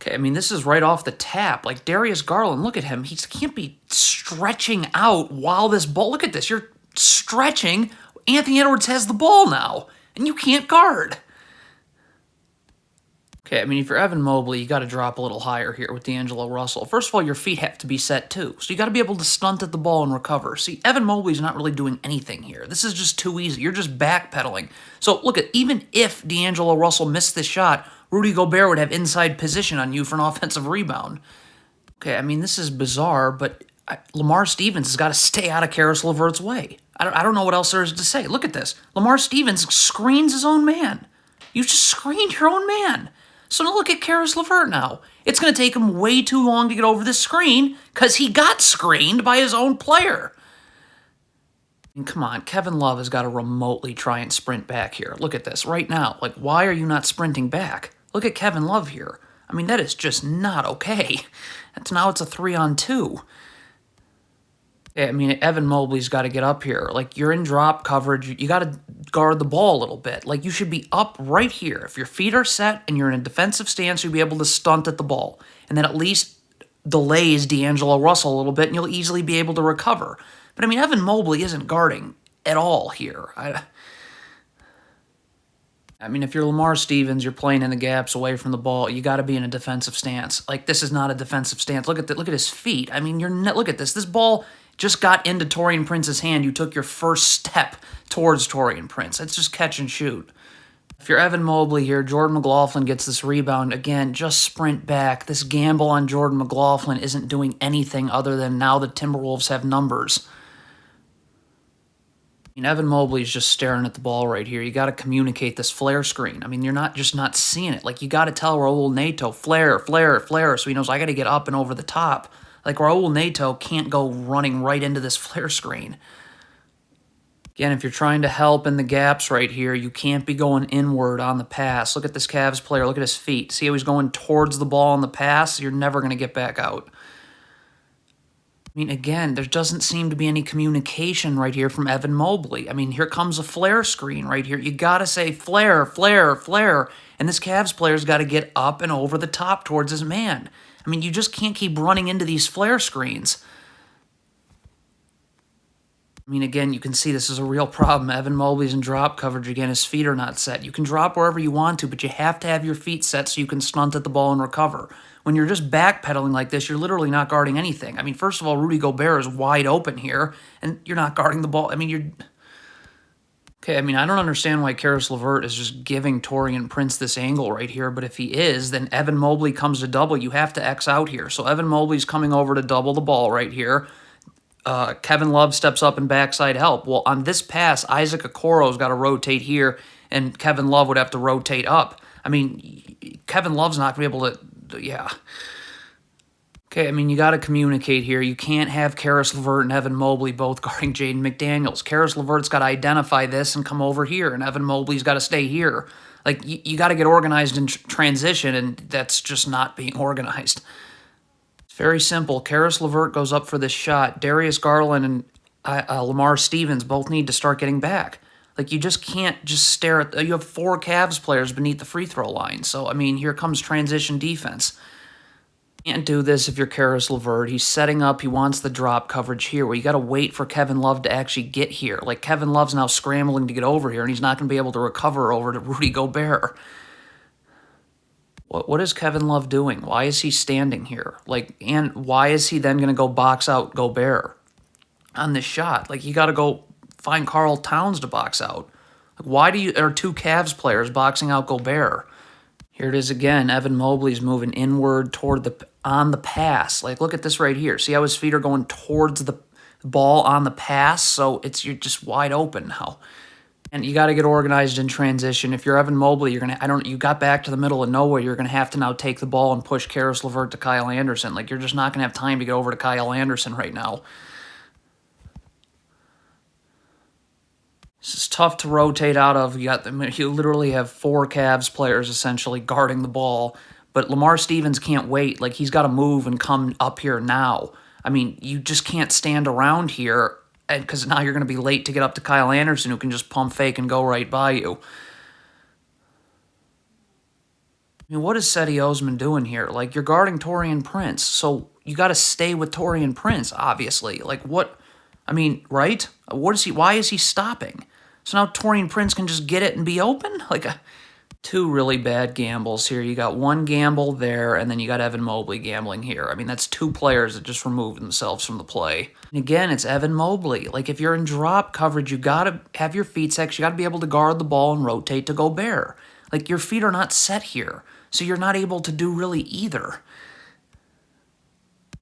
Okay, I mean, this is right off the tap. Like, Darius Garland, look at him. He can't be stretching out while this ball... Look at this. You're stretching. Anthony Edwards has the ball now, and you can't guard. Okay, I mean, if you're Evan Mobley, you got to drop a little higher here with D'Angelo Russell. First of all, your feet have to be set, too. So you got to be able to stunt at the ball and recover. See, Evan Mobley's not really doing anything here. This is just too easy. You're just backpedaling. So, look, even if D'Angelo Russell missed this shot, Rudy Gobert would have inside position on you for an offensive rebound. Okay, I mean, this is bizarre, but Lamar Stevens has got to stay out of Karis LeVert's way. I don't know what else there is to say. Look at this. Lamar Stevens screens his own man. You just screened your own man. So now look at Karis LeVert now. It's going to take him way too long to get over this screen because he got screened by his own player. I mean, come on, Kevin Love has got to remotely try and sprint back here. Look at this right now. Like, why are you not sprinting back? Look at Kevin Love here. I mean, that is just not okay. Now it's a 3-on-2. I mean, Evan Mobley's got to get up here. Like, you're in drop coverage. You got to guard the ball a little bit. Like, you should be up right here. If your feet are set and you're in a defensive stance, you'll be able to stunt at the ball. And then at least delays D'Angelo Russell a little bit, and you'll easily be able to recover. But, I mean, Evan Mobley isn't guarding at all here. I mean, if you're Lamar Stevens, you're playing in the gaps away from the ball. You got to be in a defensive stance. Like, this is not a defensive stance. Look at his feet. I mean, look at this. This ball just got into Taurean Prince's hand. You took your first step towards Taurean Prince. It's just catch and shoot. If you're Evan Mobley here, Jordan McLaughlin gets this rebound. Again, just sprint back. This gamble on Jordan McLaughlin isn't doing anything other than now the Timberwolves have numbers. I mean, Evan Mobley's just staring at the ball right here. You got to communicate this flare screen. I mean, you're not seeing it. Like, you got to tell Raul Neto, flare, flare, flare, so he knows I got to get up and over the top. Like, Raul Neto can't go running right into this flare screen. Again, if you're trying to help in the gaps right here, you can't be going inward on the pass. Look at this Cavs player. Look at his feet. See how he's going towards the ball on the pass? You're never going to get back out. I mean, again, there doesn't seem to be any communication right here from Evan Mobley. I mean, here comes a flare screen right here. You got to say flare, flare, flare. And this Cavs player's got to get up and over the top towards his man. I mean, you just can't keep running into these flare screens. I mean, again, you can see this is a real problem. Evan Mobley's in drop coverage again. His feet are not set. You can drop wherever you want to, but you have to have your feet set so you can stunt at the ball and recover. When you're just backpedaling like this, you're literally not guarding anything. I mean, first of all, Rudy Gobert is wide open here, and you're not guarding the ball. I mean, you're... Okay, I mean, I don't understand why Karis LeVert is just giving Taurean Prince this angle right here, but if he is, then Evan Mobley comes to double. You have to X out here. So Evan Mobley's coming over to double the ball right here. Kevin Love steps up and backside help. Well, on this pass, Isaac Okoro's got to rotate here, and Kevin Love would have to rotate up. I mean, Kevin Love's not going to be able to... Yeah. Okay, I mean, you got to communicate here. You can't have Karis LeVert and Evan Mobley both guarding Jaden McDaniels. Karis LeVert's got to identify this and come over here, and Evan Mobley's got to stay here. Like, you got to get organized in transition, and that's just not being organized. It's very simple. Karis LeVert goes up for this shot. Darius Garland and Lamar Stevens both need to start getting back. Like, you just can't just stare at... You have 4 Cavs players beneath the free throw line. So, I mean, here comes transition defense. Can't do this if you're Karis LeVert. He's setting up. He wants the drop coverage here where you got to wait for Kevin Love to actually get here. Like, Kevin Love's now scrambling to get over here, and he's not going to be able to recover over to Rudy Gobert. What is Kevin Love doing? Why is he standing here? Like, and why is he then going to go box out Gobert on this shot? Like, you got to go find Karl Towns to box out. Like, why are 2 Cavs players boxing out Gobert? Here it is again. Evan Mobley's moving inward on the pass. Like, look at this right here. See how his feet are going towards the ball on the pass? So you're just wide open now. And you got to get organized in transition. If you're Evan Mobley, you got back to the middle of nowhere. You're going to have to now take the ball and push Karis LeVert to Kyle Anderson. Like, you're just not going to have time to get over to Kyle Anderson right now. This is tough to rotate out of. You literally have 4 Cavs players essentially guarding the ball, but Lamar Stevens can't wait. Like, he's got to move and come up here now. I mean, you just can't stand around here because now you're going to be late to get up to Kyle Anderson, who can just pump fake and go right by you. I mean, what is Cedi Osman doing here? Like, you're guarding Torian Prince, so you got to stay with Torian Prince, obviously. Like, what? I mean, right? What is he? Why is he stopping? So now Torian Prince can just get it and be open? Like, two really bad gambles here. You got one gamble there, and then you got Evan Mobley gambling here. I mean, that's two players that just removed themselves from the play. And again, it's Evan Mobley. Like, if you're in drop coverage, you got to have your feet set. You got to be able to guard the ball and rotate to Gobert. Like, your feet are not set here, so you're not able to do really either.